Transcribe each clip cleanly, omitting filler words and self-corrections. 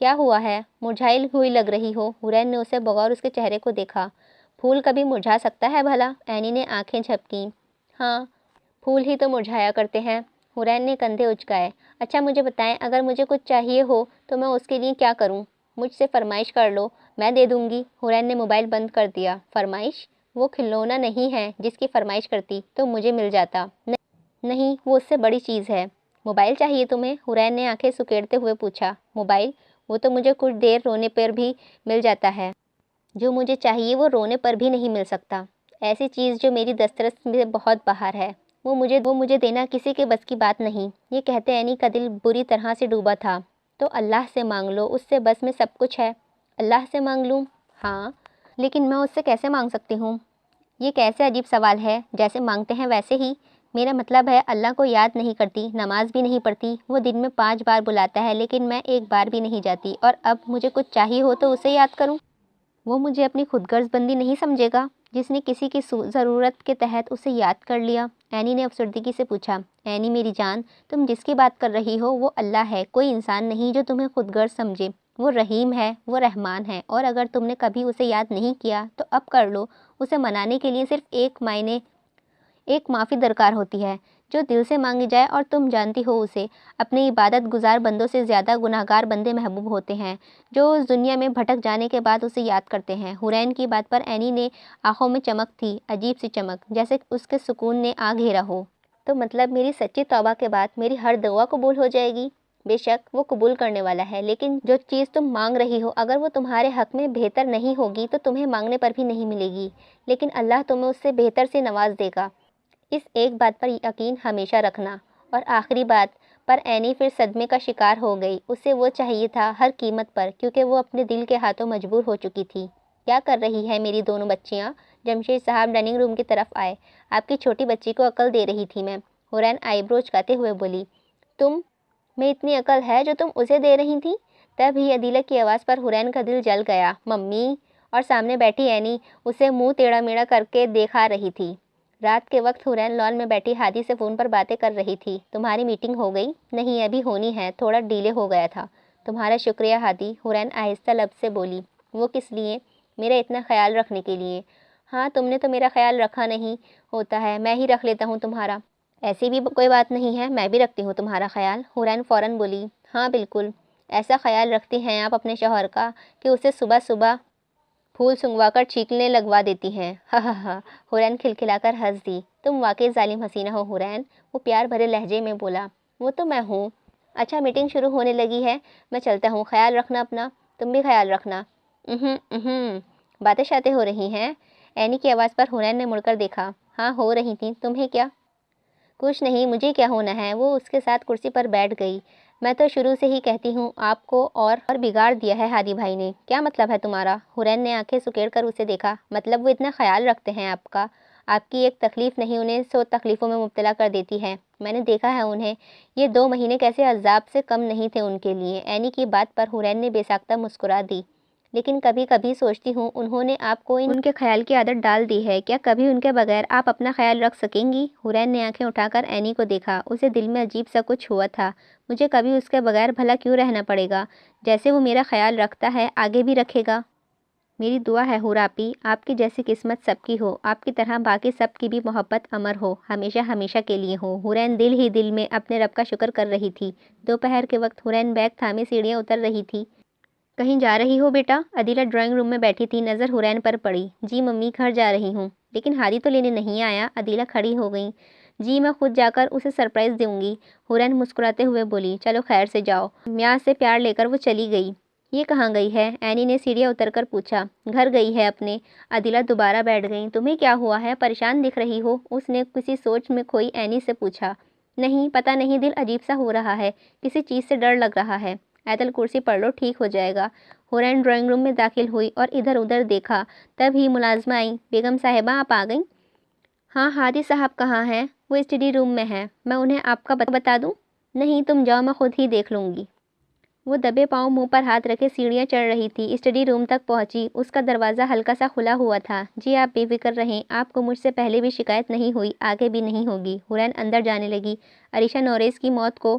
کیا ہوا ہے؟ مرجھائی ہوئی لگ رہی ہو۔ حورین نے اسے بغور اس کے چہرے کو دیکھا۔ پھول کبھی مرجھا سکتا ہے بھلا؟ اینی نے آنکھیں جھپکیں۔ ہاں، پھول ہی تو مرجھایا کرتے ہیں۔ حورین نے کندھے اچکائے۔ اچھا مجھے بتائیں، اگر مجھے کچھ چاہیے ہو تو میں اس کے لیے کیا کروں؟ مجھ سے فرمائش کر لو، میں دے دوں گی۔ حورین نے موبائل بند کر دیا۔ فرمائش؟ وہ کھلونا نہیں ہے جس کی فرمائش کرتی تو مجھے مل جاتا۔ نہیں، وہ اس سے بڑی چیز ہے۔ موبائل چاہیے تمہیں؟ حورین نے آنکھیں سکیڑتے ہوئے پوچھا۔ موبائل؟ وہ تو مجھے کچھ دیر رونے پر بھی مل جاتا ہے۔ جو مجھے چاہیے وہ رونے پر بھی نہیں مل سکتا۔ ایسی چیز جو میری دسترس سے بہت باہر ہے، وہ مجھے دینا کسی کے بس کی بات نہیں۔ یہ کہتے اینی کا دل بری طرح سے ڈوبا تھا۔ تو اللہ سے مانگ لو، اس سے بس میں سب کچھ ہے۔ اللہ سے مانگ لوں؟ ہاں، لیکن میں اس سے کیسے مانگ سکتی ہوں؟ یہ کیسے عجیب سوال ہے؟ جیسے مانگتے ہیں ویسے ہی۔ میرا مطلب ہے اللہ کو یاد نہیں کرتی، نماز بھی نہیں پڑھتی۔ وہ دن میں 5 بار بلاتا ہے لیکن میں ایک بار بھی نہیں جاتی، اور اب مجھے کچھ چاہیے ہو تو اسے یاد کروں؟ وہ مجھے اپنی خود غرض بندی نہیں سمجھے گا جس نے کسی کی ضرورت کے تحت اسے یاد کر لیا؟ اینی نے افسردگی سے پوچھا۔ اینی میری جان، تم جس کی بات کر رہی ہو وہ اللہ ہے، کوئی انسان نہیں جو تمہیں خود غرض سمجھے۔ وہ رحیم ہے، وہ رحمان ہے، اور اگر تم نے کبھی اسے یاد نہیں کیا تو اب کر لو۔ اسے منانے کے لیے صرف ایک معافی درکار ہوتی ہے جو دل سے مانگی جائے، اور تم جانتی ہو اسے اپنے عبادت گزار بندوں سے زیادہ گناہگار بندے محبوب ہوتے ہیں جو اس دنیا میں بھٹک جانے کے بعد اسے یاد کرتے ہیں۔ حورین کی بات پر اینی نے آنکھوں میں چمک تھی، عجیب سی چمک، جیسے اس کے سکون نے آ گھیرا ہو۔ تو مطلب میری سچی توبہ کے بعد میری ہر دعا قبول ہو جائے گی؟ بے شک وہ قبول کرنے والا ہے، لیکن جو چیز تم مانگ رہی ہو اگر وہ تمہارے حق میں بہتر نہیں ہوگی تو تمہیں مانگنے پر بھی نہیں ملے گی، لیکن اللہ تمہیں اس سے بہتر سے نواز دے گا۔ اس ایک بات پر یقین ہمیشہ رکھنا۔ اور آخری بات پر اینی پھر صدمے کا شکار ہو گئی۔ اسے وہ چاہیے تھا ہر قیمت پر، کیونکہ وہ اپنے دل کے ہاتھوں مجبور ہو چکی تھی۔ کیا کر رہی ہے میری دونوں بچیاں؟ جمشید صاحب ڈائننگ روم کی طرف آئے۔ آپ کی چھوٹی بچی کو عقل دے رہی تھی میں۔ حورین آئی برو اچکاتے ہوئے بولی۔ تم میں اتنی عقل ہے جو تم اسے دے رہی تھی؟ تب ہی عدیلہ کی آواز پر حورین کا دل جل گیا۔ ممی! اور سامنے بیٹھی اینی اسے منہ ٹیڑھا میڑھا کر کے دیکھا رہی تھی۔ رات کے وقت حورین لان میں بیٹھی ہادی سے فون پر باتیں کر رہی تھی۔ تمہاری میٹنگ ہو گئی؟ نہیں، ابھی ہونی ہے، تھوڑا ڈیلے ہو گیا تھا۔ تمہارا شکریہ ہادی، حورین آہستہ لب سے بولی۔ وہ کس لیے؟ میرا اتنا خیال رکھنے کے لیے۔ ہاں، تم نے تو میرا خیال رکھا نہیں ہوتا ہے، میں ہی رکھ لیتا ہوں تمہارا۔ ایسی بھی کوئی بات نہیں ہے، میں بھی رکھتی ہوں تمہارا خیال۔ حورین فوراً بولی۔ ہاں بالکل، ایسا خیال رکھتی ہیں آپ اپنے شوہر کا کہ اسے صبح صبح پھول سنگوا کر چھینکنے لگوا دیتی ہیں۔ ہا ہا ہا، حورین کھلکھلا کر ہنس دی۔ تم واقعی ظالم حسینہ ہو حورین، وہ پیار بھرے لہجے میں بولا۔ وہ تو میں ہوں۔ اچھا میٹنگ شروع ہونے لگی ہے، میں چلتا ہوں، خیال رکھنا اپنا۔ تم بھی خیال رکھنا۔ باتیں شاتیں ہو رہی ہیں؟ اینی کی آواز پر حورین نے مڑ کر دیکھا۔ ہاں ہو رہی تھیں، تمہیں کیا؟ کچھ نہیں، مجھے کیا ہونا ہے؟ وہ اس کے ساتھ کرسی پر بیٹھ گئی۔ میں تو شروع سے ہی کہتی ہوں آپ کو، اور بگاڑ دیا ہے ہادی بھائی نے۔ کیا مطلب ہے تمہارا؟ حورین نے آنکھیں سکیڑ کر اسے دیکھا۔ مطلب وہ اتنا خیال رکھتے ہیں آپ کا، آپ کی ایک تکلیف نہیں انہیں 100 تکلیفوں میں مبتلا کر دیتی ہے۔ میں نے دیکھا ہے انہیں، یہ 2 مہینے کیسے عذاب سے کم نہیں تھے ان کے لیے۔ اینی کی بات پر حورین نے بے ساختہ مسکرا دی۔ لیکن کبھی کبھی سوچتی ہوں انہوں نے آپ کو ان کے خیال کی عادت ڈال دی ہے، کیا کبھی ان کے بغیر آپ اپنا خیال رکھ سکیں گی؟ حورین نے آنکھیں اٹھا کر اینی کو دیکھا۔ اسے دل میں عجیب سا کچھ ہوا تھا۔ مجھے کبھی اس کے بغیر بھلا کیوں رہنا پڑے گا؟ جیسے وہ میرا خیال رکھتا ہے آگے بھی رکھے گا۔ میری دعا ہے حور آپی، آپ کی جیسی قسمت سب کی ہو، آپ کی طرح باقی سب کی بھی محبت امر ہو، ہمیشہ ہمیشہ کے لیے ہو۔ حورین دل ہی دل میں اپنے رب کا شکر کر رہی تھی۔ دوپہر کے وقت حورین بیگ تھامے سیڑھیاں اتر رہی تھی۔ کہیں جا رہی ہو بیٹا؟ عدیلہ ڈرائنگ روم میں بیٹھی تھی، نظر حورین پر پڑی۔ جی ممی، گھر جا رہی ہوں۔ لیکن ہادی تو لینے نہیں آیا؟ عدیلہ کھڑی ہو گئی۔ جی میں خود جا کر اسے سرپرائز دوں گی، حورین مسکراتے ہوئے بولی۔ چلو خیر سے جاؤ۔ میاں سے پیار لے کر وہ چلی گئی۔ یہ کہاں گئی ہے؟ اینی نے سیڑھیاں اتر کر پوچھا۔ گھر گئی ہے اپنے۔ عدیلہ دوبارہ بیٹھ گئی۔ تمہیں کیا ہوا ہے؟ پریشان دکھ رہی ہو، اس نے کسی سوچ میں کھوئی اینی سے پوچھا۔ نہیں پتہ نہیں، دل عجیب سا ہو رہا ہے، کسی چیز سے ڈر لگ رہا ہے۔ ایتل کرسی پڑھ لو، ٹھیک ہو جائے گا۔ حورین ڈرائنگ روم میں داخل ہوئی اور ادھر ادھر دیکھا، تب ہی ملازمہ آئیں۔ بیگم صاحبہ آپ آ گئیں؟ ہاں، ہادی صاحب کہاں ہیں؟ وہ اسٹڈی روم میں ہیں، میں انہیں آپ کا بتا دوں؟ نہیں تم جاؤ، میں خود ہی دیکھ لوں گی۔ وہ دبے پاؤں منہ پر ہاتھ رکھے سیڑھیاں چڑھ رہی تھی، اسٹڈی روم تک پہنچی۔ اس کا دروازہ ہلکا سا کھلا ہوا تھا۔ جی آپ بے فکر رہیں، آپ کو مجھ سے پہلے بھی شکایت نہیں ہوئی، آگے بھی نہیں ہوگی۔ حورین اندر جانے لگی۔ عریشہ نوریز کی موت کو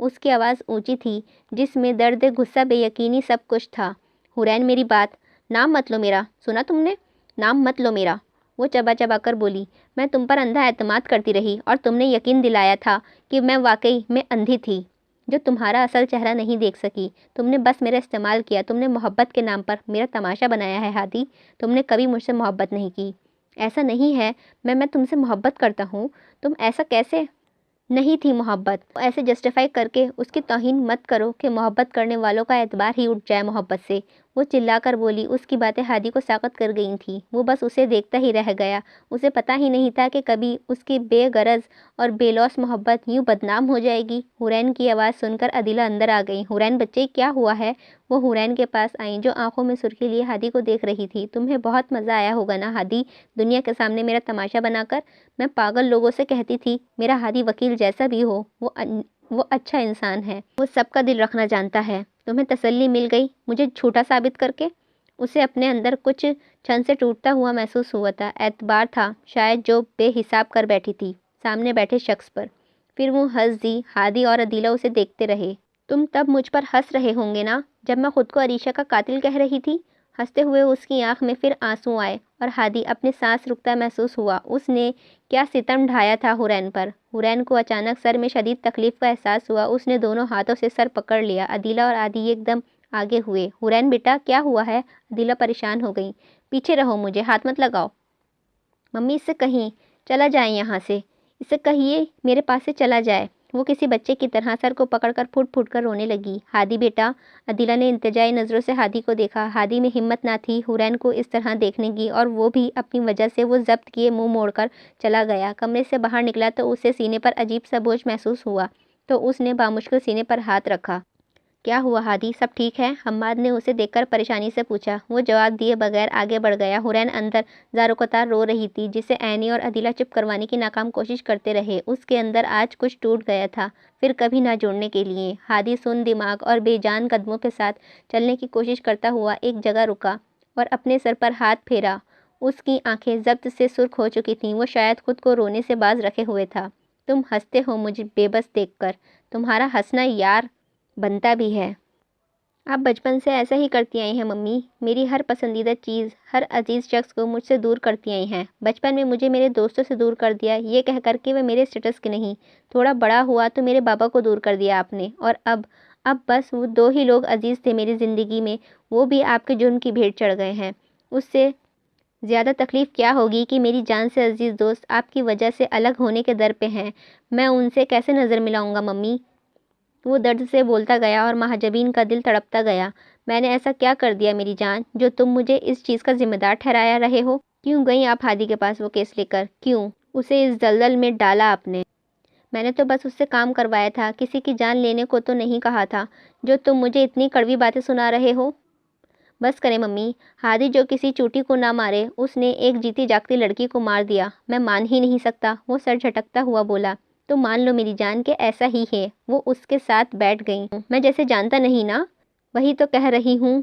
اس کی آواز اونچی تھی جس میں درد، غصہ، بے یقینی سب کچھ تھا۔ حورین میری بات، نام مت لو میرا، سنا تم نے؟ نام مت لو میرا۔ وہ چبا چبا کر بولی، میں تم پر اندھا اعتماد کرتی رہی اور تم نے یقین دلایا تھا کہ میں واقعی میں اندھی تھی جو تمہارا اصل چہرہ نہیں دیکھ سکی۔ تم نے بس میرا استعمال کیا، تم نے محبت کے نام پر میرا تماشا بنایا ہے ہادی، تم نے کبھی مجھ سے محبت نہیں کی۔ ایسا نہیں ہے، میں تم سے محبت کرتا ہوں، تم ایسا کیسے؟ نہیں تھی محبت، ایسے جسٹیفائی کر کے اس کی توہین مت کرو کہ محبت کرنے والوں کا اعتبار ہی اٹھ جائے محبت سے۔ وہ چلا کر بولی، اس کی باتیں ہادی کو ساقط کر گئی تھیں، وہ بس اسے دیکھتا ہی رہ گیا۔ اسے پتہ ہی نہیں تھا کہ کبھی اس کی بے غرض اور بے لوث محبت یوں بدنام ہو جائے گی۔ حورین کی آواز سن کر عدیلہ اندر آ گئی۔ حورین بچے کیا ہوا ہے؟ وہ حورین کے پاس آئیں جو آنکھوں میں سرخی لیے ہادی کو دیکھ رہی تھی۔ تمہیں بہت مزہ آیا ہوگا نا ہادی، دنیا کے سامنے میرا تماشا بنا کر؟ میں پاگل لوگوں سے کہتی تھی میرا ہادی وکیل جیسا بھی ہو، وہ اچھا انسان ہے، وہ سب کا دل رکھنا جانتا ہے۔ تمہیں تسلی مل گئی مجھے جھوٹا ثابت کر کے؟ اسے اپنے اندر کچھ چھن سے ٹوٹتا ہوا محسوس ہوا تھا۔ اعتبار تھا شاید جو بے حساب کر بیٹھی تھی سامنے بیٹھے شخص پر۔ پھر وہ ہنس دی۔ ہادی اور عدیلہ اسے دیکھتے رہے۔ تم تب مجھ پر ہنس رہے ہوں گے نا جب میں خود کو عریشہ کا قاتل کہہ رہی تھی؟ ہنستے ہوئے اس کی آنکھ میں پھر آنسو آئے اور ہادی اپنے سانس رکتا محسوس ہوا۔ اس نے کیا ستم ڈھایا تھا حورین پر۔ حورین کو اچانک سر میں شدید تکلیف کا احساس ہوا۔ اس نے دونوں ہاتھوں سے سر پکڑ لیا۔ عدیلہ اور ہادی ایک دم آگے ہوئے۔ حورین بیٹا کیا ہوا ہے؟ عدیلہ پریشان ہو گئی۔ پیچھے رہو، مجھے ہاتھ مت لگاؤ۔ ممی اس سے کہیں چلا جائیں یہاں سے، اس سے کہیے میرے پاس سے چلا جائے۔ وہ کسی بچے کی طرح سر کو پکڑ کر پھٹ پھٹ کر رونے لگی۔ ہادی بیٹا، عدیلہ نے التجائی نظروں سے ہادی کو دیکھا۔ ہادی میں ہمت نہ تھی حورین کو اس طرح دیکھنے کی، اور وہ بھی اپنی وجہ سے وہ ضبط کیے منہ موڑ کر چلا گیا۔ کمرے سے باہر نکلا تو اسے سینے پر عجیب سا بوجھ محسوس ہوا، تو اس نے بامشکل سینے پر ہاتھ رکھا۔ کیا ہوا ہادی، سب ٹھیک ہے؟ حماد نے اسے دیکھ کر پریشانی سے پوچھا۔ وہ جواب دیے بغیر آگے بڑھ گیا۔ حورین اندر زاروقتار رو رہی تھی جسے عینی اور عدیلہ چپ کروانے کی ناکام کوشش کرتے رہے۔ اس کے اندر آج کچھ ٹوٹ گیا تھا پھر کبھی نہ جوڑنے کے لیے۔ ہادی سن دماغ اور بے جان قدموں کے ساتھ چلنے کی کوشش کرتا ہوا ایک جگہ رکا اور اپنے سر پر ہاتھ پھیرا۔ اس کی آنکھیں ضبط سے سرخ ہو چکی تھیں۔ وہ شاید خود کو رونے سے باز رکھے ہوئے تھا۔ تم ہنستے ہو مجھے بے بس دیکھ کر، تمہارا ہنسنا یار بنتا بھی ہے۔ آپ بچپن سے ایسا ہی کرتی آئی ہیں ممی، میری ہر پسندیدہ چیز، ہر عزیز شخص کو مجھ سے دور کرتی آئی ہیں۔ بچپن میں مجھے میرے دوستوں سے دور کر دیا یہ کہہ کر کہ وہ میرے اسٹیٹس کے نہیں، تھوڑا بڑا ہوا تو میرے بابا کو دور کر دیا آپ نے، اور اب بس وہ دو ہی لوگ عزیز تھے میری زندگی میں، وہ بھی آپ کے جرم کی بھیٹ چڑھ گئے ہیں۔ اس سے زیادہ تکلیف کیا ہوگی کہ میری جان سے عزیز دوست آپ کی وجہ سے الگ ہونے کے در پہ ہیں، میں ان سے کیسے نظر ملاؤں گا ممی؟ وہ درد سے بولتا گیا اور مہاجبین کا دل تڑپتا گیا۔ میں نے ایسا کیا کر دیا میری جان جو تم مجھے اس چیز کا ذمہ دار ٹھہرایا رہے ہو؟ کیوں گئیں آپ ہادی کے پاس وہ کیس لے کر؟ کیوں اسے اس دلدل میں ڈالا آپ نے؟ میں نے تو بس اس سے کام کروایا تھا، کسی کی جان لینے کو تو نہیں کہا تھا جو تم مجھے اتنی کڑوی باتیں سنا رہے ہو۔ بس کریں ممی، ہادی جو کسی چوٹی کو نہ مارے اس نے ایک جیتی جاگتی لڑکی کو مار دیا، میں مان ہی نہیں سکتا۔ وہ سر جھٹکتا ہوا بولا، تو مان لو میری جان کہ ایسا ہی ہے، وہ اس کے ساتھ بیٹھ گئی ہوں، میں جیسے جانتا نہیں نا، وہی تو کہہ رہی ہوں۔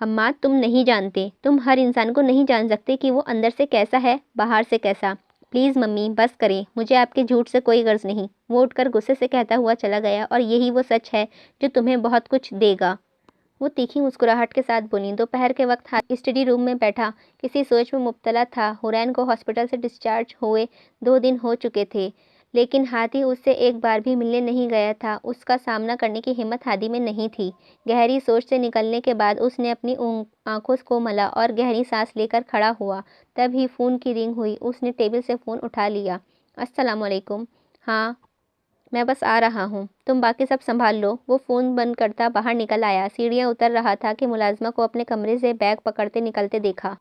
حماد تم نہیں جانتے، تم ہر انسان کو نہیں جان سکتے کہ وہ اندر سے کیسا ہے باہر سے کیسا۔ پلیز ممی بس کریں، مجھے آپ کے جھوٹ سے کوئی غرض نہیں۔ وہ اٹھ کر غصے سے کہتا ہوا چلا گیا، اور یہی وہ سچ ہے جو تمہیں بہت کچھ دے گا۔ وہ تیکھی مسکراہٹ کے ساتھ بولی۔ دوپہر کے وقت اسٹڈی روم میں بیٹھا کسی سوچ میں مبتلا تھا۔ حورین کو ہاسپٹل سے ڈسچارج ہوئے 2 دن ہو چکے تھے، لیکن ہادی اس سے ایک بار بھی ملنے نہیں گیا تھا۔ اس کا سامنا کرنے کی ہمت ہادی میں نہیں تھی۔ گہری سوچ سے نکلنے کے بعد اس نے اپنی آنکھوں کو ملا اور گہری سانس لے کر کھڑا ہوا۔ تب ہی فون کی رنگ ہوئی۔ اس نے ٹیبل سے فون اٹھا لیا۔ السلام علیکم۔ ہاں میں بس آ رہا ہوں، تم باقی سب سنبھال لو۔ وہ فون بند کرتا باہر نکل آیا۔ سیڑھیاں اتر رہا تھا کہ ملازمہ کو اپنے کمرے سے بیگ پکڑتے نکلتے دیکھا۔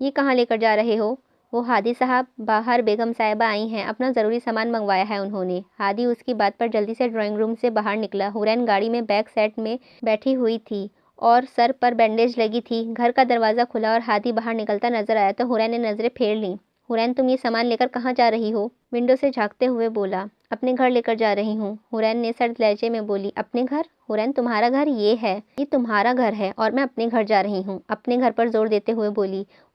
یہ کہاں لے کر جا رہے ہو؟ وہ ہادی صاحب باہر بیگم صاحبہ آئی ہیں، اپنا ضروری سامان منگوایا ہے انہوں نے۔ ہادی اس کی بات پر جلدی سے ڈرائنگ روم سے باہر نکلا۔ حورین گاڑی میں بیک سیٹ میں بیٹھی ہوئی تھی اور سر پر بینڈیج لگی تھی۔ گھر کا دروازہ کھلا اور ہادی باہر نکلتا نظر آیا تو حورین نے نظریں پھیر لیں۔ حورین تم یہ سامان لے کر کہاں جا رہی ہو؟ ونڈو سے جھانکتے ہوئے بولا۔ اپنے گھر لے کر جا رہی ہوں، حورین نے سرد لہجے میں بولی۔ اپنے گھر؟ حورین تمہارا گھر یہ ہے، یہ تمہارا گھر ہے اور میں اپنے گھر جا رہی ہوں، اپنے گھر پر زور دیتے ہوئے بولی۔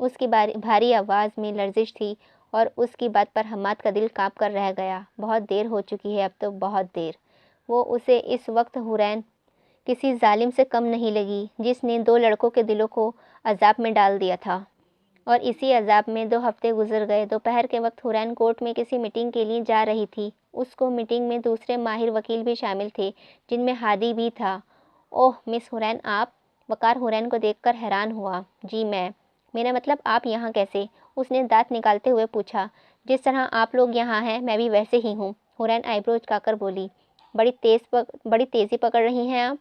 اس کی بھاری آواز میں لرزش تھی اور اس کی بات پر حماد کا دل کانپ کر رہ گیا۔ بہت دیر ہو چکی ہے، اب تو بہت دیر۔ وہ اسے اس وقت حورین کسی ظالم سے کم نہیں لگی جس نے 2 لڑکوں کے دلوں کو عذاب میں ڈال دیا تھا، اور اسی عذاب میں 2 ہفتے گزر گئے۔ دوپہر کے وقت حورین کورٹ میں کسی میٹنگ کے لیے جا رہی تھی۔ اس کو میٹنگ میں دوسرے ماہر وکیل بھی شامل تھے، جن میں ہادی بھی تھا۔ اوہ مس حورین، آپ؟ وقار حورین کو دیکھ کر حیران ہوا۔ جی میں، میرا مطلب آپ یہاں کیسے؟ اس نے دانت نکالتے ہوئے پوچھا۔ جس طرح آپ لوگ یہاں ہیں میں بھی ویسے ہی ہوں، حورین آئیبرو اچکا کر بولی۔ بڑی تیزی پکڑ رہی ہیں آپ؟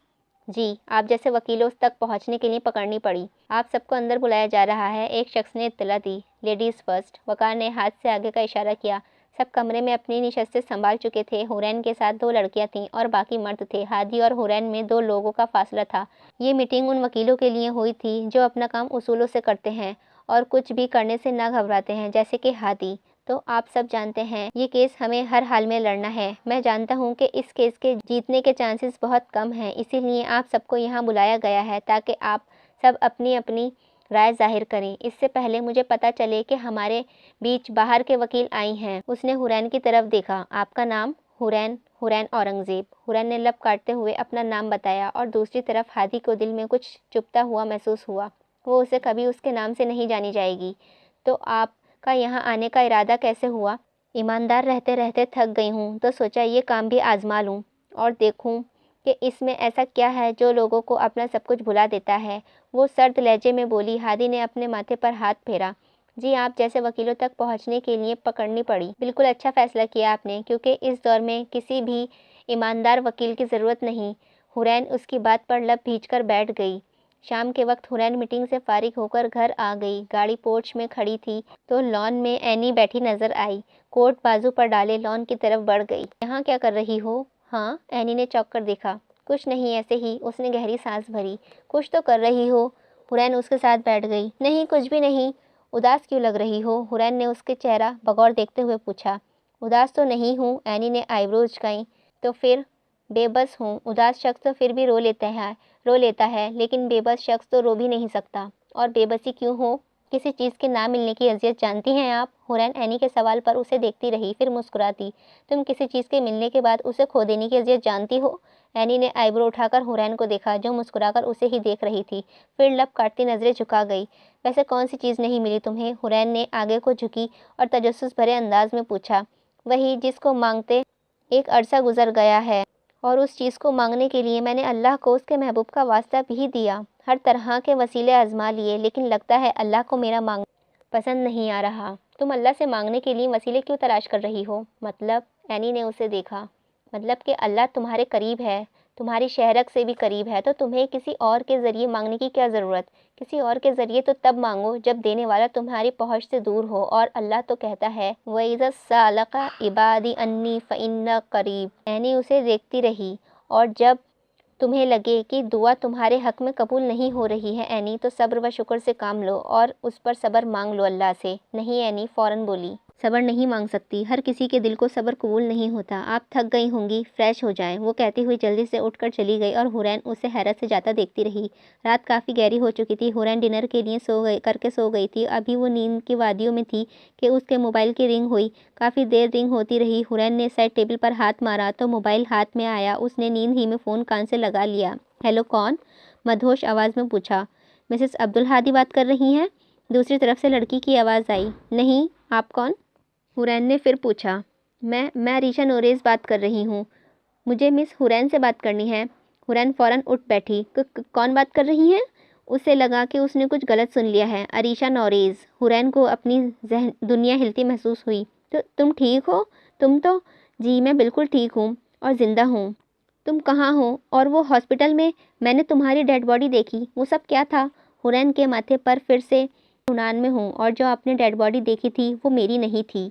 جی، آپ جیسے وکیلوں تک پہنچنے کے لیے پکڑنی پڑی۔ آپ سب کو اندر بلایا جا رہا ہے، ایک شخص نے اطلاع دی۔ لیڈیز فرسٹ، وقار نے ہاتھ سے آگے کا اشارہ کیا۔ سب کمرے میں اپنی نشستیں سنبھال چکے تھے۔ حورین کے ساتھ 2 لڑکیاں تھیں اور باقی مرد تھے۔ ہادی اور حورین میں 2 لوگوں کا فاصلہ تھا۔ یہ میٹنگ ان وکیلوں کے لیے ہوئی تھی جو اپنا کام اصولوں سے کرتے ہیں اور کچھ بھی کرنے سے نہ گھبراتے ہیں، جیسے کہ ہادی۔ تو آپ سب جانتے ہیں یہ کیس ہمیں ہر حال میں لڑنا ہے۔ میں جانتا ہوں کہ اس کیس کے جیتنے کے چانسز بہت کم ہیں، اسی لیے آپ سب کو یہاں بلایا گیا ہے تاکہ آپ سب اپنی اپنی رائے ظاہر کریں۔ اس سے پہلے مجھے پتہ چلے کہ ہمارے بیچ باہر کے وکیل آئی ہیں۔ اس نے حورین کی طرف دیکھا۔ آپ کا نام؟ حورین اورنگزیب۔ حورین نے لب کاٹتے ہوئے اپنا نام بتایا اور دوسری طرف ہادی کو دل میں کچھ چبھتا ہوا محسوس ہوا۔ وہ اسے کبھی اس کے نام سے نہیں جانی جائے گی۔ تو آپ کا یہاں آنے کا ارادہ کیسے ہوا؟ ایماندار رہتے رہتے تھک گئی ہوں تو سوچا یہ کام بھی آزما لوں اور دیکھوں کہ اس میں ایسا کیا ہے جو لوگوں کو اپنا سب کچھ بھلا دیتا ہے، وہ سرد لہجے میں بولی۔ ہادی نے اپنے ماتھے پر ہاتھ پھیرا۔ جی، آپ جیسے وکیلوں تک پہنچنے کے لیے پکڑنی پڑی۔ بالکل اچھا فیصلہ کیا آپ نے، کیونکہ اس دور میں کسی بھی ایماندار وکیل کی ضرورت نہیں۔ حورین اس کی بات پر لب بھیج کر بیٹھ گئی۔ شام کے وقت حورین میٹنگ سے فارغ ہو کر گھر آ گئی۔ گاڑی پورچ میں کھڑی تھی تو لان میں اینی بیٹھی نظر آئی۔ کوٹ بازو پر ڈالے لان کی طرف بڑھ گئی۔ یہاں کیا کر رہی ہو؟ ہاں، اینی نے چونک کر دیکھا۔ کچھ نہیں، ایسے ہی۔ اس نے گہری سانس بھری۔ کچھ تو کر رہی ہو؟ حورین اس کے ساتھ بیٹھ گئی۔ نہیں، کچھ بھی نہیں۔ اداس کیوں لگ رہی ہو؟ حورین نے اس کے چہرہ بغور دیکھتے ہوئے پوچھا۔ اداس تو نہیں ہوں، اینی نے آئیبرو اچکائیں۔ تو پھر؟ بے بس ہوں۔ اداس شخص تو پھر بھی رو لیتا ہے، لیکن بے بس شخص تو رو بھی نہیں سکتا۔ اور بے بسی کیوں ہو؟ کسی چیز کے نہ ملنے کی اذیت جانتی ہیں آپ؟ حورین اینی کے سوال پر اسے دیکھتی رہی، پھر مسکراتی۔ تم کسی چیز کے ملنے کے بعد اسے کھو دینے کی اذیت جانتی ہو؟ اینی نے آئیبرو اٹھا کر حورین کو دیکھا جو مسکرا کر اسے ہی دیکھ رہی تھی، پھر لب کاٹتی نظریں جھکا گئی۔ ویسے کون سی چیز نہیں ملی تمہیں؟ حورین نے آگے کو جھکی اور تجسس بھرے انداز میں پوچھا۔ وہی جس کو مانگتے ایک عرصہ گزر گیا ہے، اور اس چیز کو مانگنے کے لیے میں نے اللہ کو اس کے محبوب کا واسطہ بھی دیا، ہر طرح کے وسیلے آزما لیے، لیکن لگتا ہے اللہ کو میرا مانگنا پسند نہیں آ رہا۔ تم اللہ سے مانگنے کے لیے وسیلے کیوں تلاش کر رہی ہو؟ مطلب؟ اینی نے اسے دیکھا۔ مطلب کہ اللہ تمہارے قریب ہے، تمہاری شہرک سے بھی قریب ہے، تو تمہیں کسی اور کے ذریعے مانگنے کی کیا ضرورت؟ کسی اور کے ذریعے تو تب مانگو جب دینے والا تمہاری پہنچ سے دور ہو، اور اللہ تو کہتا ہے وَإِذَا سَأَلَكَ عِبَادِي عَنِّي فَإِنَّي قَرِيبٌ۔ اینی اسے دیکھتی رہی۔ اور جب تمہیں لگے کہ دعا تمہارے حق میں قبول نہیں ہو رہی ہے اینی، تو صبر و شکر سے کام لو اور اس پر صبر مانگ لو اللہ سے۔ نہیں، اینی فوراً بولی۔ صبر نہیں مانگ سکتی، ہر کسی کے دل کو صبر قبول نہیں ہوتا۔ آپ تھک گئی ہوں گی، فریش ہو جائیں۔ وہ کہتی ہوئی جلدی سے اٹھ کر چلی گئی اور حورین اسے حیرت سے جاتا دیکھتی رہی۔ رات کافی گہری ہو چکی تھی۔ حورین ڈنر کے لیے سو گئی تھی۔ ابھی وہ نیند کی وادیوں میں تھی کہ اس کے موبائل کی رنگ ہوئی۔ کافی دیر رنگ ہوتی رہی۔ حورین نے سائڈ ٹیبل پر ہاتھ مارا تو موبائل ہاتھ میں آیا۔ اس نے نیند ہی میں فون کان سے لگا لیا۔ ہیلو، کون؟ مدہوش آواز میں پوچھا۔ مسز عبدالہادی بات کر رہی ہیں؟ دوسری طرف سے لڑکی کی آواز آئی۔ نہیں، آپ کون؟ حورین نے پھر پوچھا۔ میں عریشہ نوریز بات کر رہی ہوں۔ مجھے مس حورین سے بات کرنی ہے۔ حورین فوراً اٹھ بیٹھی۔ کون بات کر رہی ہیں؟ اسے لگا کہ اس نے کچھ غلط سن لیا ہے۔ عریشہ نوریز۔ حورین کو اپنی دنیا ہلتی محسوس ہوئی۔ تو تم ٹھیک ہو؟ تم تو؟ جی میں بالکل ٹھیک ہوں اور زندہ ہوں۔ تم کہاں ہو؟ اور وہ ہاسپٹل میں نے تمہاری ڈیڈ باڈی دیکھی، وہ سب کیا تھا؟ حورین کے ماتھے پر پھر سے یونان میں ہوں، اور جو آپ نے ڈیڈ باڈی دیکھی تھی وہ میری نہیں تھی۔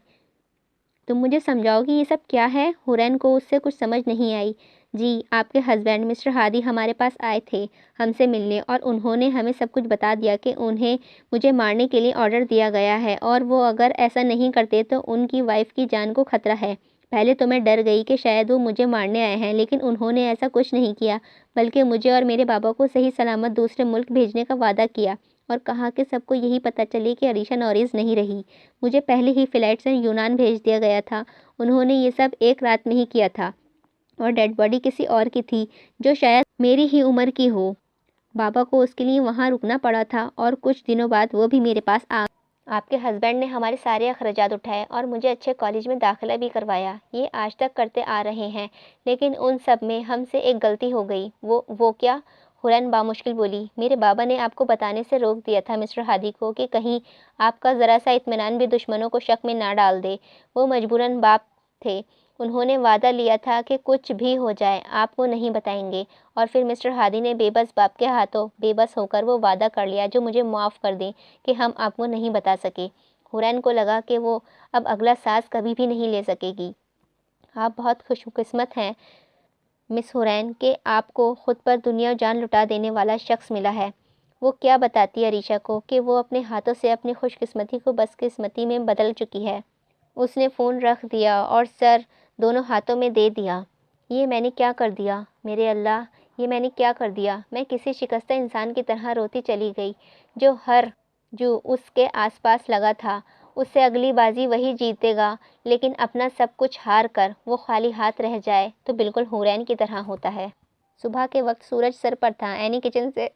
تم مجھے سمجھاؤ گی یہ سب کیا ہے؟ حورین کو اس سے کچھ سمجھ نہیں آئی۔ جی، آپ کے ہسبینڈ مسٹر ہادی ہمارے پاس آئے تھے ہم سے ملنے، اور انہوں نے ہمیں سب کچھ بتا دیا کہ انہیں مجھے مارنے کے لیے آرڈر دیا گیا ہے، اور وہ اگر ایسا نہیں کرتے تو ان کی وائف کی جان کو خطرہ ہے۔ پہلے تو میں ڈر گئی کہ شاید وہ مجھے مارنے آئے ہیں، لیکن انہوں نے ایسا کچھ نہیں کیا، بلکہ مجھے اور میرے بابا کو صحیح سلامت دوسرے ملک بھیجنے کا وعدہ کیا۔ اور کہا کہ سب کو یہی پتہ چلے کہ عریشہ نوریز نہیں رہی۔ مجھے پہلے ہی فلائٹ سے یونان بھیج دیا گیا تھا۔ انہوں نے یہ سب ایک رات میں ہی کیا تھا، اور ڈیڈ باڈی کسی اور کی تھی جو شاید میری ہی عمر کی ہو۔ بابا کو اس کے لیے وہاں رکنا پڑا تھا، اور کچھ دنوں بعد وہ بھی میرے پاس آ گئے۔ آپ کے ہسبینڈ نے ہمارے سارے اخراجات اٹھائے اور مجھے اچھے کالج میں داخلہ بھی کروایا۔ یہ آج تک کرتے آ رہے ہیں، لیکن ان سب میں ہم سے ایک غلطی ہو گئی۔ وہ کیا؟ حورین بامشکل بولی۔ میرے بابا نے آپ کو بتانے سے روک دیا تھا مسٹر ہادی کو کہ کہیں آپ کا ذرا سا اطمینان بھی دشمنوں کو شک میں نہ ڈال دے۔ وہ مجبوراً باپ تھے، انہوں نے وعدہ لیا تھا کہ کچھ بھی ہو جائے آپ کو نہیں بتائیں گے، اور پھر مسٹر ہادی نے بے بس باپ کے ہاتھوں بے بس ہو کر وہ وعدہ کر لیا جو مجھے معاف کر دیں کہ ہم آپ کو نہیں بتا سکے۔ حورین کو لگا کہ وہ اب اگلا سانس کبھی بھی نہیں لے سکے گی۔ آپ بہت خوش قسمت ہیں مس حورین کہ آپ کو خود پر دنیا و جان لٹا دینے والا شخص ملا ہے۔ وہ کیا بتاتی عریشہ کو کہ وہ اپنے ہاتھوں سے اپنی خوش قسمتی کو بس قسمتی میں بدل چکی ہے۔ اس نے فون رکھ دیا اور سر دونوں ہاتھوں میں دے دیا۔ یہ میں نے کیا کر دیا؟ میرے اللہ، یہ میں نے کیا کر دیا؟ میں کسی شکستہ انسان کی طرح روتی چلی گئی جو اس کے آس پاس لگا تھا۔ اس سے اگلی بازی وہی جیتے گا، لیکن اپنا سب کچھ ہار کر وہ خالی ہاتھ رہ جائے تو بالکل حورین کی طرح ہوتا ہے۔ صبح کے وقت سورج سر پر تھا۔ اینی کچن سے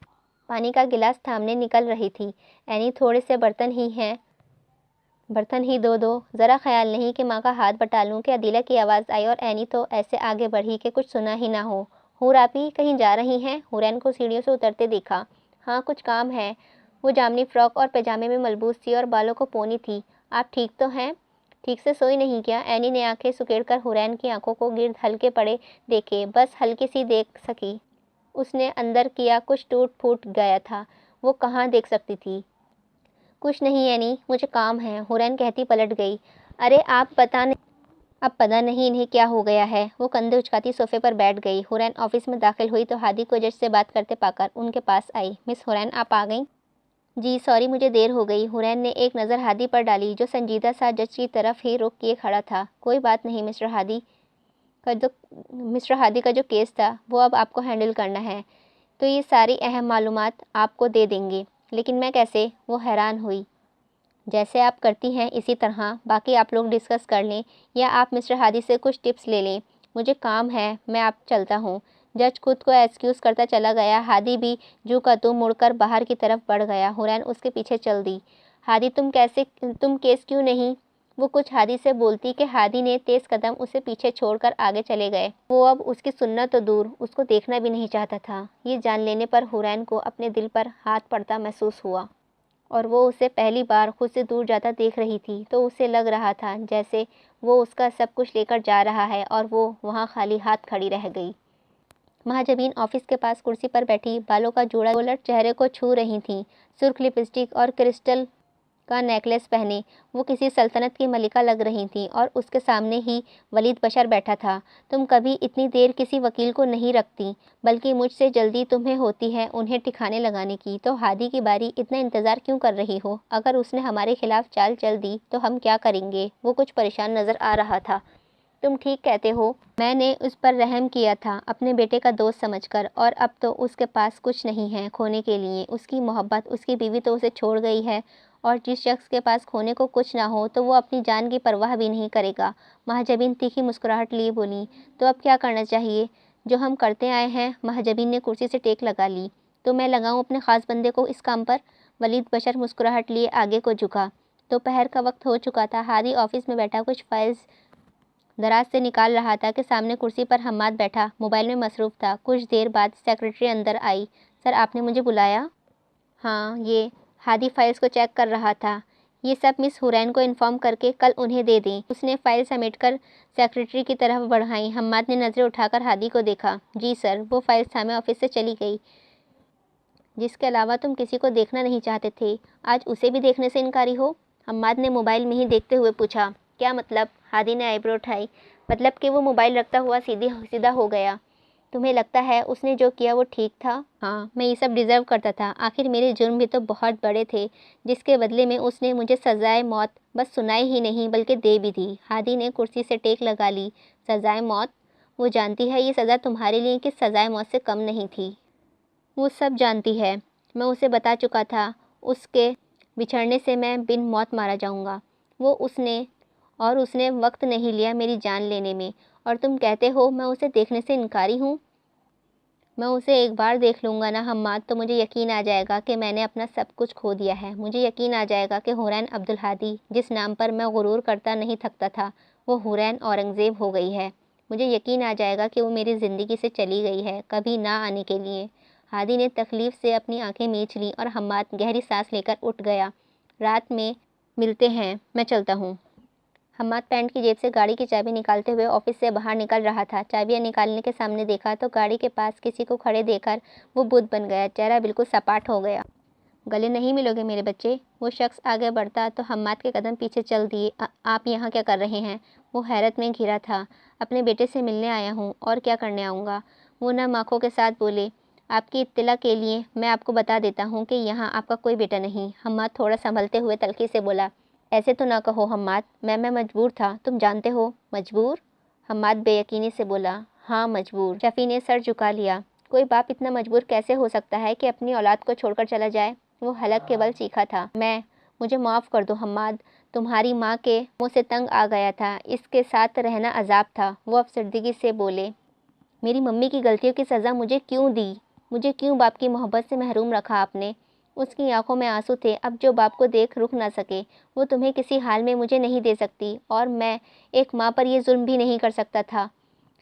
پانی کا گلاس تھامنے نکل رہی تھی۔ اینی تھوڑے سے برتن ہی دو، ذرا خیال نہیں کہ ماں کا ہاتھ بٹا لوں کہ عدیلہ کی آواز آئی، اور اینی تو ایسے آگے بڑھی کہ کچھ سنا ہی نہ ہو۔ حور آپی کہیں جا رہی ہیں؟ حورین کو سیڑھیوں سے اترتے دیکھا۔ ہاں کچھ کام ہے۔ وہ جامنی فراک اور پیجامے میں ملبوس تھی اور بالوں کو پونی تھی۔ آپ ٹھیک تو ہیں؟ ٹھیک سے سوئی نہیں کیا؟ اینی نے آنکھیں سکیڑ کر حورین کی آنکھوں کو گرد ہلکے پڑے دیکھے، بس ہلکی سی دیکھ سکی۔ اس نے اندر کیا کچھ ٹوٹ پھوٹ گیا تھا، وہ کہاں دیکھ سکتی تھی؟ کچھ نہیں اینی، مجھے کام ہے، حورین کہتی پلٹ گئی۔ ارے اب پتہ نہیں انہیں کیا ہو گیا ہے۔ وہ کندھے اچکاتی صوفے پر بیٹھ گئی۔ حورین آفس میں داخل ہوئی تو ہادی کو جج سے بات کرتے پا کر ان کے پاس آئی۔ مس حورین آپ آ گئیں؟ جی سوری مجھے دیر ہو گئی۔ حورین نے ایک نظر ہادی پر ڈالی جو سنجیدہ سا جج کی طرف ہی رخ کیے کھڑا تھا۔ کوئی بات نہیں، مسٹر ہادی کا جو کیس تھا وہ اب آپ کو ہینڈل کرنا ہے، تو یہ ساری اہم معلومات آپ کو دے دیں گے۔ لیکن میں کیسے؟ وہ حیران ہوئی۔ جیسے آپ کرتی ہیں اسی طرح، باقی آپ لوگ ڈسکس کر لیں، یا آپ مسٹر ہادی سے کچھ ٹپس لے لیں۔ مجھے کام ہے، میں آپ چلتا ہوں۔ جج خود کو ایکسکیوز کرتا چلا گیا۔ ہادی بھی جو کا توں مڑ کر باہر کی طرف بڑھ گیا۔ حورین اس کے پیچھے چل دی۔ ہادی تم کیس کیوں نہیں؟ وہ کچھ ہادی سے بولتی کہ ہادی نے تیز قدم اسے پیچھے چھوڑ کر آگے چلے گئے۔ وہ اب اس کی سننا تو دور، اس کو دیکھنا بھی نہیں چاہتا تھا۔ یہ جان لینے پر حورین کو اپنے دل پر ہاتھ پڑتا محسوس ہوا، اور وہ اسے پہلی بار خود سے دور جاتا دیکھ رہی تھی تو اسے لگ رہا تھا جیسے وہ اس کا سب کچھ لے کر جا رہا ہے اور وہ وہاں خالی ہاتھ کھڑی رہ گئی۔ مہاجبین آفس کے پاس کرسی پر بیٹھی بالوں کا جوڑا الٹ چہرے کو چھو رہی تھیں۔ سرخ لپسٹک اور کرسٹل کا نیکلیس پہنے وہ کسی سلطنت کی ملکہ لگ رہی تھیں، اور اس کے سامنے ہی ولید بشر بیٹھا تھا۔ تم کبھی اتنی دیر کسی وکیل کو نہیں رکھتی، بلکہ مجھ سے جلدی تمہیں ہوتی ہے انہیں ٹھکانے لگانے کی، تو ہادی کی باری اتنا انتظار کیوں کر رہی ہو؟ اگر اس نے ہمارے خلاف چال چل دی تو ہم کیا کریں گے؟ وہ کچھ پریشان نظر آ رہا تھا۔ تم ٹھیک کہتے ہو، میں نے اس پر رحم کیا تھا اپنے بیٹے کا دوست سمجھ کر، اور اب تو اس کے پاس کچھ نہیں ہے کھونے کے لیے۔ اس کی محبت، اس کی بیوی تو اسے چھوڑ گئی ہے، اور جس شخص کے پاس کھونے کو کچھ نہ ہو تو وہ اپنی جان کی پرواہ بھی نہیں کرے گا۔ مہاجبین تیکھی مسکراہٹ لیے بولی، تو اب کیا کرنا چاہیے؟ جو ہم کرتے آئے ہیں۔ مہاجبین نے کرسی سے ٹیک لگا لی۔ تو میں لگاؤں اپنے خاص بندے کو اس کام پر؟ ولید بشر مسکراہٹ لیے آگے کو جھکا۔ دوپہر کا وقت ہو چکا تھا۔ ہادی آفس میں بیٹھا کچھ فائلز دراز سے نکال رہا تھا کہ سامنے کرسی پر حماد بیٹھا موبائل میں مصروف تھا۔ کچھ دیر بعد سیکرٹری اندر آئی۔ سر آپ نے مجھے بلایا؟ ہاں، یہ ہادی فائلز کو چیک کر رہا تھا۔ یہ سب مس حورین کو انفارم کر کے کل انہیں دے دیں۔ اس نے فائل سمیٹ کر سیکرٹری کی طرف بڑھائیں۔ حماد نے نظریں اٹھا کر ہادی کو دیکھا۔ جی سر۔ وہ فائلز تھامے آفس سے چلی گئی۔ جس کے علاوہ تم کسی کو دیکھنا نہیں چاہتے تھے، آج اسے بھی دیکھنے سے انکاری ہو؟ حماد نے موبائل میں ہی دیکھتے ہوئے پوچھا۔ کیا مطلب؟ ہادی نے آئی برو اٹھائی۔ مطلب کہ وہ موبائل رکھتا ہوا سیدھا ہو گیا۔ تمہیں لگتا ہے اس نے جو کیا وہ ٹھیک تھا؟ ہاں، میں یہ سب ڈیزرو کرتا تھا۔ آخر میرے جرم بھی تو بہت بڑے تھے، جس کے بدلے میں اس نے مجھے سزائے موت بس سنائی ہی نہیں بلکہ دے بھی دی۔ ہادی نے کرسی سے ٹیک لگا لی۔ سزائے موت؟ وہ جانتی ہے یہ سزا تمہارے لیے کس سزائے موت سے کم نہیں تھی۔ وہ سب جانتی ہے، میں اسے بتا چکا تھا۔ اس کے بچھڑنے سے میں بن موت مارا جاؤں گا۔ اس نے وقت نہیں لیا میری جان لینے میں، اور تم کہتے ہو میں اسے دیکھنے سے انکاری ہوں؟ میں اسے ایک بار دیکھ لوں گا نا حماد، تو مجھے یقین آ جائے گا کہ میں نے اپنا سب کچھ کھو دیا ہے۔ مجھے یقین آ جائے گا کہ حورین عبدالہادی، جس نام پر میں غرور کرتا نہیں تھکتا تھا، وہ حورین اورنگزیب ہو گئی ہے۔ مجھے یقین آ جائے گا کہ وہ میری زندگی سے چلی گئی ہے، کبھی نہ آنے کے لیے۔ ہادی نے تکلیف سے اپنی آنکھیں میچ لیں اور حماد گہری سانس لے کر اٹھ گیا۔ رات میں ملتے ہیں، میں چلتا ہوں۔ حماد پینٹ کی جیب سے گاڑی کی چابی نکالتے ہوئے آفس سے باہر نکل رہا تھا۔ چابیاں نکالنے کے سامنے دیکھا تو گاڑی کے پاس کسی کو کھڑے دیکھ کر وہ بت بن گیا، چہرہ بالکل سپاٹ ہو گیا۔ گلے نہیں ملو گے میرے بچے؟ وہ شخص آگے بڑھتا تو حماد کے قدم پیچھے چل دیے۔ آپ یہاں کیا کر رہے ہیں؟ وہ حیرت میں گھرا تھا۔ اپنے بیٹے سے ملنے آیا ہوں، اور کیا کرنے آؤں گا؟ وہ نم آنکھوں کے ساتھ بولے۔ آپ کی اطلاع کے لیے میں آپ کو بتا دیتا ہوں کہ یہاں آپ کا کوئی بیٹا نہیں۔ حماد تھوڑا سنبھلتے ہوئے تلخی سے بولا، ایسے تو نہ کہو حماد، میں مجبور تھا، تم جانتے ہو۔ مجبور؟ حماد بے یقینی سے بولا، ہاں مجبور۔ شفیع نے سر جھکا لیا۔ کوئی باپ اتنا مجبور کیسے ہو سکتا ہے کہ اپنی اولاد کو چھوڑ کر چلا جائے؟ وہ حلق کے بل چیخا تھا۔ مجھے معاف کر دو حماد، تمہاری ماں کے منہ سے تنگ آ گیا تھا، اس کے ساتھ رہنا عذاب تھا۔ وہ افسردگی سے بولے، میری ممی کی غلطیوں کی سزا مجھے کیوں دی؟ مجھے کیوں باپ کی محبت سے محروم رکھا آپ نے؟ اس کی آنکھوں میں آنسو تھے، اب جو باپ کو دیکھ رک نہ سکے۔ وہ تمہیں کسی حال میں مجھے نہیں دے سکتی، اور میں ایک ماں پر یہ ظلم بھی نہیں کر سکتا تھا،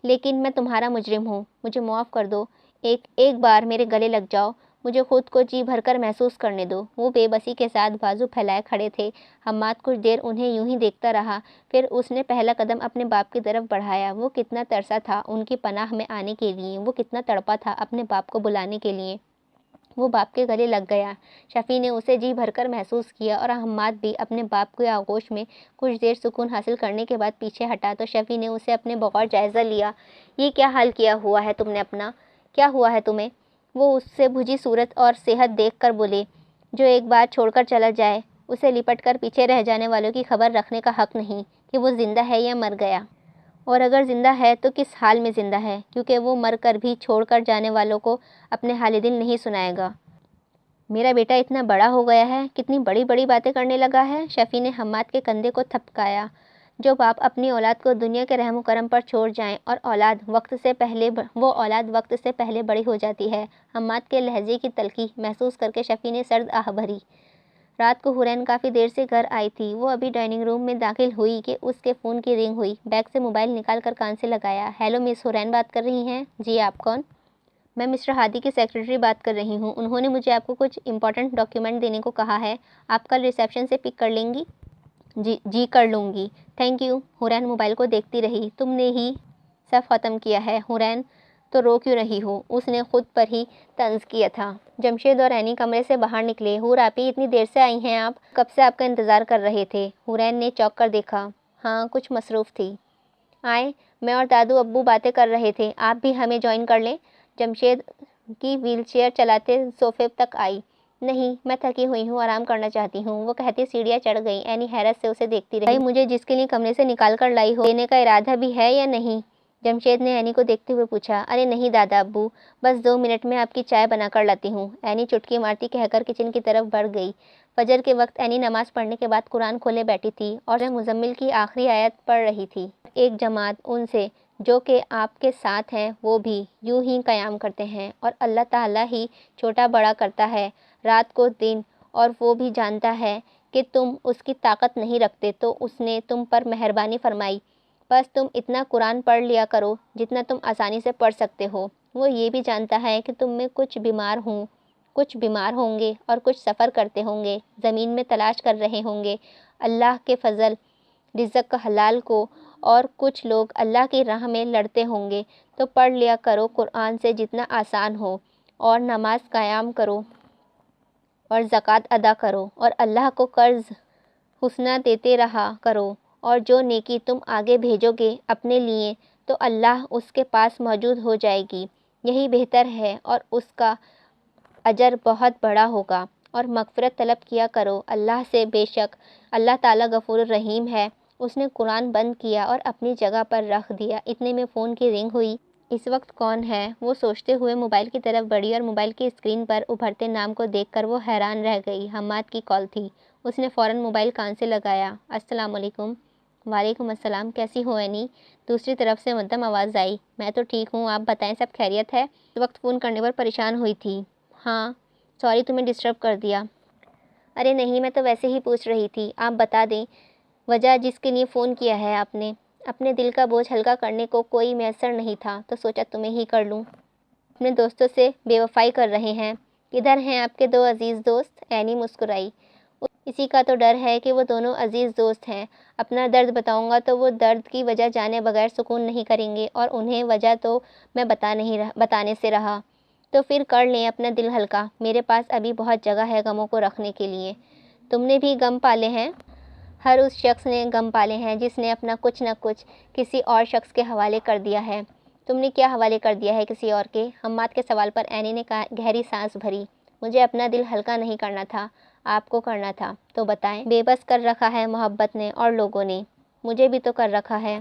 لیکن میں تمہارا مجرم ہوں، مجھے معاف کر دو۔ ایک بار میرے گلے لگ جاؤ، مجھے خود کو جی بھر کر محسوس کرنے دو۔ وہ بے بسی کے ساتھ بازو پھیلائے کھڑے تھے۔ حماد کچھ دیر انہیں یوں ہی دیکھتا رہا، پھر اس نے پہلا قدم اپنے باپ کی طرف بڑھایا۔ وہ کتنا ترسا تھا ان کی پناہ میں آنے کے لیے، وہ کتنا تڑپا تھا اپنے باپ کو بلانے کے لیے۔ وہ باپ کے گلے لگ گیا۔ شفیع نے اسے جی بھر کر محسوس کیا، اور حماد بھی اپنے باپ کے آغوش میں کچھ دیر سکون حاصل کرنے کے بعد پیچھے ہٹا تو شفیع نے اسے اپنے بغور جائزہ لیا۔ یہ کیا حال کیا ہوا ہے تم نے اپنا؟ کیا ہوا ہے تمہیں؟ وہ اس سے بجھی صورت اور صحت دیکھ کر بولے، جو ایک بار چھوڑ کر چلا جائے، اسے لپٹ کر پیچھے رہ جانے والوں کی خبر رکھنے کا حق نہیں کہ وہ زندہ ہے یا مر گیا، اور اگر زندہ ہے تو کس حال میں زندہ ہے، کیونکہ وہ مر کر بھی چھوڑ کر جانے والوں کو اپنے حال دل نہیں سنائے گا۔ میرا بیٹا اتنا بڑا ہو گیا ہے، کتنی بڑی بڑی باتیں کرنے لگا ہے۔ شفیع نے حماد کے کندھے کو تھپکایا۔ جو باپ اپنی اولاد کو دنیا کے رحم و کرم پر چھوڑ جائیں اور وہ اولاد وقت سے پہلے بڑی ہو جاتی ہے۔ حماد کے لہجے کی تلخی محسوس کر کے شفیع نے سرد آہ بھری۔ رات کو حورین کافی دیر سے گھر آئی تھی۔ وہ ابھی ڈائننگ روم میں داخل ہوئی کہ اس کے فون کی رنگ ہوئی۔ بیگ سے موبائل نکال کر کان سے لگایا۔ ہیلو مس حورین بات کر رہی ہیں؟ جی، آپ کون؟ میں مسٹر ہادی کی سیکرٹری بات کر رہی ہوں۔ انہوں نے مجھے آپ کو کچھ امپورٹنٹ ڈاکیومنٹ دینے کو کہا ہے۔ آپ کل ریسیپشن سے پک کر لیں گی؟ جی کر لوں گی، تھینک یو۔ حورین موبائل کو دیکھتی رہی۔ تم نے ہی سب ختم کیا ہے حورین، تو رو کیوں رہی ہو؟ اس نے خود پر ہی طنز کیا تھا۔ جمشید اور عینی کمرے سے باہر نکلے۔ حور آپی، اتنی دیر سے آئی ہیں آپ؟ کب سے آپ کا انتظار کر رہے تھے۔ حورین نے چونک کر دیکھا۔ ہاں، کچھ مصروف تھی۔ آئیں، میں اور دادو ابو باتیں کر رہے تھے، آپ بھی ہمیں جوائن کر لیں۔ جمشید کی ویل چیئر چلاتے صوفے تک آئی۔ نہیں، میں تھکی ہوئی ہوں، آرام کرنا چاہتی ہوں، وہ کہتی سیڑھیاں چڑھ گئی۔ عینی حیرت سے اسے دیکھتی رہی۔ بھائی، مجھے جس کے لیے کمرے سے نکال کر لائی ہو، دینے کا ارادہ بھی ہے یا نہیں؟ جمشید نے عینی کو دیکھتے ہوئے پوچھا۔ ارے نہیں دادا ابو، بس 2 منٹ میں آپ کی چائے بنا کر لاتی ہوں، عینی چٹکی مارتی کہہ کر کچن کی طرف بڑھ گئی۔ فجر کے وقت عینی نماز پڑھنے کے بعد قرآن کھولے بیٹھی تھی اور مزمل کی آخری آیت پڑھ رہی تھی۔ ایک جماعت ان سے جو کہ آپ کے ساتھ ہیں، وہ بھی یوں ہی قیام کرتے ہیں، اور اللہ تعالیٰ ہی چھوٹا بڑا کرتا ہے رات کو دن، اور وہ بھی جانتا ہے کہ تم اس کی طاقت نہیں رکھتے، تو اس نے تم پر مہربانی فرمائی، بس تم اتنا قرآن پڑھ لیا کرو جتنا تم آسانی سے پڑھ سکتے ہو۔ وہ یہ بھی جانتا ہے کہ تم میں کچھ بیمار ہوں گے اور کچھ سفر کرتے ہوں گے، زمین میں تلاش کر رہے ہوں گے اللہ کے فضل رزق کا حلال کو، اور کچھ لوگ اللہ کی راہ میں لڑتے ہوں گے، تو پڑھ لیا کرو قرآن سے جتنا آسان ہو، اور نماز قائم کرو اور زکوٰۃ ادا کرو، اور اللہ کو قرض حسنہ دیتے رہا کرو، اور جو نیکی تم آگے بھیجو گے اپنے لیے تو اللہ اس کے پاس موجود ہو جائے گی، یہی بہتر ہے، اور اس کا اجر بہت بڑا ہوگا، اور مغفرت طلب کیا کرو اللہ سے، بے شک اللہ تعالیٰ غفور الرحیم ہے۔ اس نے قرآن بند کیا اور اپنی جگہ پر رکھ دیا۔ اتنے میں فون کی رنگ ہوئی۔ اس وقت کون ہے؟ وہ سوچتے ہوئے موبائل کی طرف بڑھی اور موبائل کی اسکرین پر ابھرتے نام کو دیکھ کر وہ حیران رہ گئی۔ حماد کی کال تھی۔ اس نے فوراً موبائل کان سے لگایا۔ السلام علیکم۔ وعلیکم السلام، کیسی ہو اینی؟ دوسری طرف سے مدھم آواز آئی۔ میں تو ٹھیک ہوں، آپ بتائیں، سب خیریت ہے؟ اس وقت فون کرنے پر پریشان ہوئی تھی۔ ہاں سوری تمہیں ڈسٹرب کر دیا۔ ارے نہیں، میں تو ویسے ہی پوچھ رہی تھی۔ آپ بتا دیں وجہ جس کے لیے فون کیا ہے آپ نے۔ اپنے دل کا بوجھ ہلکا کرنے کو کوئی میسر نہیں تھا تو سوچا تمہیں ہی کر لوں۔ اپنے دوستوں سے بے وفائی کر رہے ہیں؟ کدھر ہیں آپ کے دو عزیز دوست؟ اینی مسکرائی۔ اسی کا تو ڈر ہے کہ وہ دونوں عزیز دوست ہیں۔ اپنا درد بتاؤں گا تو وہ درد کی وجہ جانے بغیر سکون نہیں کریں گے، اور انہیں وجہ تو میں بتانے سے رہا۔ تو پھر کر لیں اپنا دل ہلکا، میرے پاس ابھی بہت جگہ ہے غموں کو رکھنے کے لیے۔ تم نے بھی غم پالے ہیں؟ ہر اس شخص نے غم پالے ہیں جس نے اپنا کچھ نہ کچھ کسی اور شخص کے حوالے کر دیا ہے۔ تم نے کیا حوالے کر دیا ہے کسی اور کے؟ حماد کے سوال پر اینی نے گہری سانس بھری۔ مجھے اپنا دل ہلکا نہیں کرنا تھا، آپ کو کرنا تھا۔ تو بتائیں۔ بے بس کر رکھا ہے محبت نے اور لوگوں نے۔ مجھے بھی تو کر رکھا ہے۔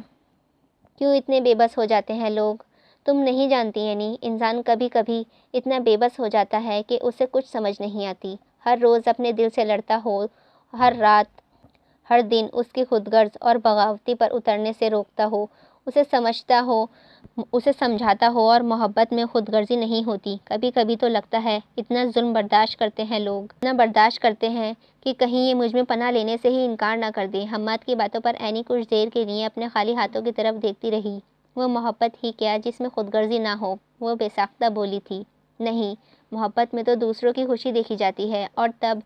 کیوں اتنے بے بس ہو جاتے ہیں لوگ؟ تم نہیں جانتی اینی، انسان کبھی کبھی اتنا بے بس ہو جاتا ہے کہ اسے کچھ سمجھ نہیں آتی۔ ہر روز اپنے دل سے لڑتا ہو، ہر رات ہر دن اس کی خود غرض اور بغاوتی پر اترنے سے روکتا ہو، اسے سمجھاتا ہو، اور محبت میں خود غرضی نہیں ہوتی۔ کبھی کبھی تو لگتا ہے اتنا ظلم برداشت کرتے ہیں لوگ، اتنا برداشت کرتے ہیں کہ کہیں یہ مجھ میں پناہ لینے سے ہی انکار نہ کر دیں۔ حماد کی باتوں پر اینی کچھ دیر کے لیے اپنے خالی ہاتھوں کی طرف دیکھتی رہی۔ وہ محبت ہی کیا جس میں خود غرضی نہ ہو؟ وہ بے ساختہ بولی تھی۔ نہیں، محبت میں تو دوسروں کی خوشی دیکھی جاتی ہے، اور تب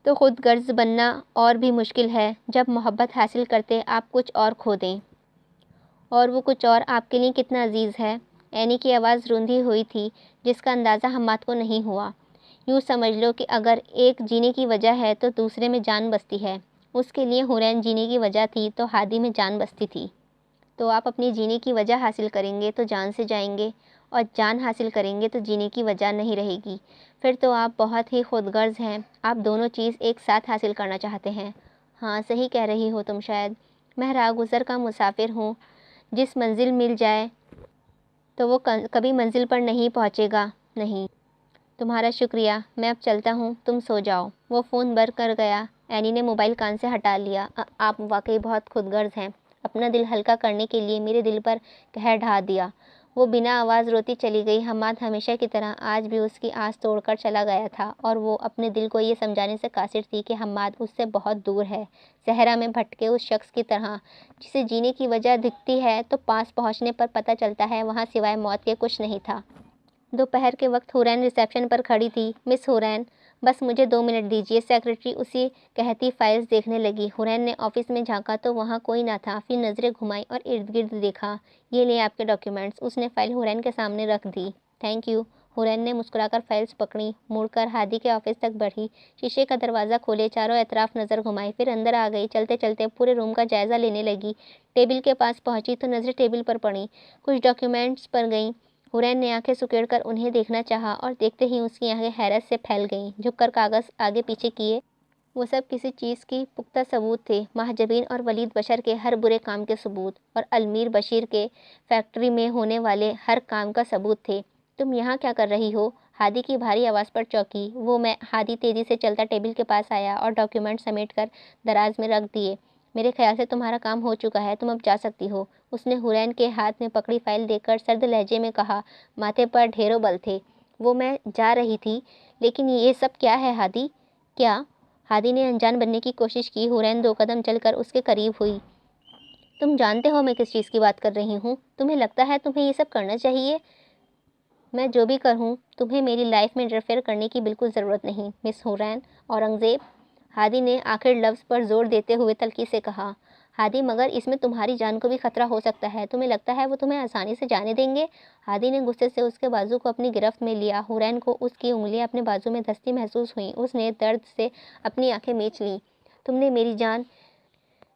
تو خود غرض بننا اور بھی مشکل ہے جب محبت حاصل کرتے آپ کچھ اور کھو دیں۔ اور وہ کچھ اور آپ کے لیے کتنا عزیز ہے؟ اینی کی آواز روندھی ہوئی تھی جس کا اندازہ حماد کو نہیں ہوا۔ یوں سمجھ لو کہ اگر ایک جینے کی وجہ ہے تو دوسرے میں جان بستی ہے۔ اس کے لیے حورین جینے کی وجہ تھی تو ہادی میں جان بستی تھی۔ تو آپ اپنی جینے کی وجہ حاصل کریں گے تو جان سے جائیں گے، اور جان حاصل کریں گے تو جینے کی وجہ نہیں رہے گی۔ پھر تو آپ بہت ہی خود غرض ہیں، آپ دونوں چیز ایک ساتھ حاصل کرنا چاہتے ہیں۔ ہاں صحیح کہہ رہی ہو تم شاید۔ میں راہ گزر کا مسافر ہوں، جس منزل مل جائے تو وہ کبھی منزل پر نہیں پہنچے گا۔ نہیں، تمہارا شکریہ، میں اب چلتا ہوں، تم سو جاؤ۔ وہ فون بند کر گیا۔ اینی نے موبائل کان سے ہٹا لیا۔ آپ واقعی بہت خود غرض ہیں، اپنا دل ہلکا کرنے کے لیے میرے دل پر قہر ڈھا دیا۔ وہ بنا آواز روتی چلی گئی۔ حماد ہمیشہ کی طرح آج بھی اس کی آس توڑ کر چلا گیا تھا، اور وہ اپنے دل کو یہ سمجھانے سے قاصر تھی کہ حماد اس سے بہت دور ہے، صحرا میں بھٹکے اس شخص کی طرح جسے جینے کی وجہ دکھتی ہے تو پاس پہنچنے پر پتہ چلتا ہے وہاں سوائے موت کے کچھ نہیں تھا۔ دوپہر کے وقت حورین ریسیپشن پر کھڑی تھی۔ مس حورین، بس مجھے 2 منٹ دیجیے، سیکرٹری اسی کہتی فائلز دیکھنے لگی۔ حورین نے آفس میں جھانکا تو وہاں کوئی نہ تھا، پھر نظریں گھمائیں اور ارد گرد دیکھا۔ یہ لیں آپ کے ڈاکیومنٹس۔ اس نے فائل حورین کے سامنے رکھ دی۔ Thank you. حورین نے مسکرا کر فائلز پکڑیں، مڑ کر ہادی کے آفس تک بڑھی، شیشے کا دروازہ کھولے، چاروں اطراف نظر گھمائی، پھر اندر آ گئی۔ چلتے چلتے پورے روم کا جائزہ لینے لگی۔ ٹیبل کے پاس پہنچی تو نظریں ٹیبل پر پڑیں، کچھ ڈاکیومنٹس پر گئیں۔ حورین نے آنکھیں سکیڑ کر انہیں دیکھنا چاہا، اور دیکھتے ہی اس کی آنکھیں حیرت سے پھیل گئیں۔ جھک کر کاغذ آگے پیچھے کیے۔ وہ سب کسی چیز کی پختہ ثبوت تھے، مہاجبین اور ولید بشر کے ہر برے کام کے ثبوت، اور المیر بشیر کے فیکٹری میں ہونے والے ہر کام کا ثبوت تھے۔ تم یہاں کیا کر رہی ہو؟ ہادی کی بھاری آواز پر چونکی۔ ہادی تیزی سے چلتا ٹیبل کے پاس آیا اور ڈاکیومنٹ سمیٹ کر دراز میں رکھ دیے۔ میرے خیال سے تمہارا کام ہو چکا ہے، تم اب جا سکتی ہو، اس نے حورین کے ہاتھ میں پکڑی فائل دیکھ کر سرد لہجے میں کہا۔ ماتھے پر ڈھیروں بل تھے۔ وہ میں جا رہی تھی، لیکن یہ سب کیا ہے ہادی؟ کیا؟ ہادی نے انجان بننے کی کوشش کی۔ حورین 2 قدم چل کر اس کے قریب ہوئی۔ تم جانتے ہو میں کس چیز کی بات کر رہی ہوں؟ تمہیں لگتا ہے تمہیں یہ سب کرنا چاہیے؟ میں جو بھی کروں تمہیں میری لائف میں انٹرفیئر کرنے کی بالکل ضرورت نہیں، مس حورین۔ اورنگزیب، ہادی نے آخر لفظ پر زور دیتے ہوئے تلخی سے کہا۔ ہادی، مگر اس میں تمہاری جان کو بھی خطرہ ہو سکتا ہے، تمہیں لگتا ہے وہ تمہیں آسانی سے جانے دیں گے؟ ہادی نے غصے سے اس کے بازو کو اپنی گرفت میں لیا۔ حورین کو اس کی انگلیاں اپنے بازو میں دھستی محسوس ہوئیں۔ اس نے درد سے اپنی آنکھیں میچ لیں۔ تم نے میری جان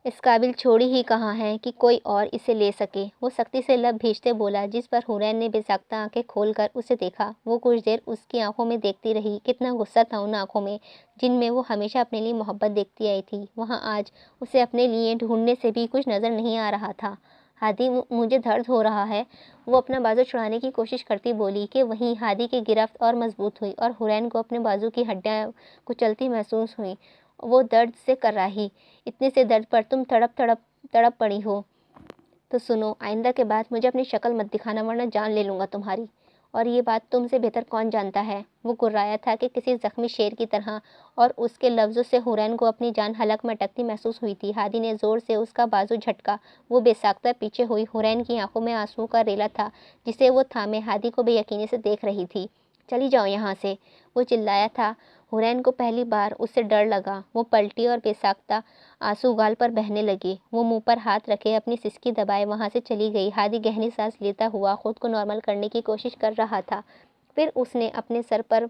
اس قابل چھوڑی ہی کہاں ہے کہ کوئی اور اسے لے سکے؟ وہ سختی سے لب بھیجتے بولا، جس پر حورین نے بے ساختہ آنکھیں کھول کر اسے دیکھا۔ وہ کچھ دیر اس کی آنکھوں میں دیکھتی رہی۔ کتنا غصہ تھا ان آنکھوں میں جن میں وہ ہمیشہ اپنے لیے محبت دیکھتی آئی تھی۔ وہاں آج اسے اپنے لیے ڈھونڈنے سے بھی کچھ نظر نہیں آ رہا تھا۔ ہادی مجھے درد ہو رہا ہے۔ وہ اپنا بازو چھڑانے کی کوشش کرتی بولی کہ وہیں ہادی کی گرفت اور مضبوط ہوئی اور حورین کو اپنے بازو کی ہڈیاں کچلتی محسوس ہوئیں۔ وہ درد سے کر رہی، اتنے سے درد پر تم تڑپ پڑی ہو تو سنو، آئندہ کے بعد مجھے اپنی شکل مت دکھانا ورنہ جان لے لوں گا تمہاری، اور یہ بات تم سے بہتر کون جانتا ہے۔ وہ گرایا تھا کہ کسی زخمی شیر کی طرح، اور اس کے لفظوں سے حورین کو اپنی جان حلق میں اٹکتی محسوس ہوئی تھی۔ ہادی نے زور سے اس کا بازو جھٹکا، وہ بے ساختہ پیچھے ہوئی۔ حورین کی آنکھوں میں آنسوؤں کا ریلا تھا جسے وہ تھامے ہادی کو بے یقینی سے دیکھ رہی تھی۔ چلی جاؤ یہاں سے، وہ چلایا تھا۔ حورین کو پہلی بار اس سے ڈر لگا۔ وہ پلٹی اور بے ساختہ آنسو گال پر بہنے لگے۔ وہ منہ پر ہاتھ رکھے اپنی سسکی دبائے وہاں سے چلی گئی۔ ہادی گہری سانس لیتا ہوا خود کو نارمل کرنے کی کوشش کر رہا تھا۔ پھر اس نے اپنے سر پر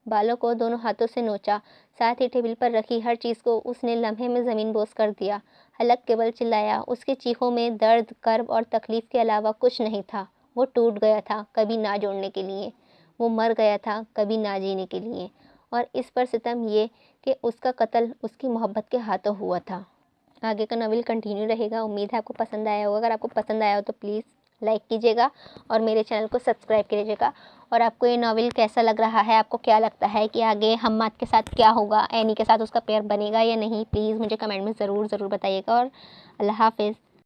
بالوں کو دونوں ہاتھوں سے نوچا، ساتھ ہی ٹیبل پر رکھی ہر چیز کو اس نے لمحے میں زمین بوس کر دیا۔ حلق کے بل چلایا۔ اس کے چیخوں میں درد، کرب اور تکلیف کے علاوہ کچھ نہیں تھا۔ وہ ٹوٹ گیا تھا کبھی نہ جوڑنے کے لیے، وہ مر گیا تھا کبھی نہ جینے کے لیے، اور اس پر ستم یہ کہ اس کا قتل اس کی محبت کے ہاتھوں ہوا تھا۔ آگے کا ناول کنٹینیو رہے گا۔ امید ہے آپ کو پسند آیا ہوگا۔ اگر آپ کو پسند آیا ہو تو پلیز لائک کیجیے گا اور میرے چینل کو سبسکرائب کیجیے گا۔ اور آپ کو یہ ناول کیسا لگ رہا ہے، آپ کو کیا لگتا ہے کہ آگے حماد کے ساتھ کیا ہوگا، اینی کے ساتھ اس کا پیئر بنے گا یا نہیں، پلیز مجھے کمنٹ میں ضرور بتائیے گا، اور اللہ حافظ۔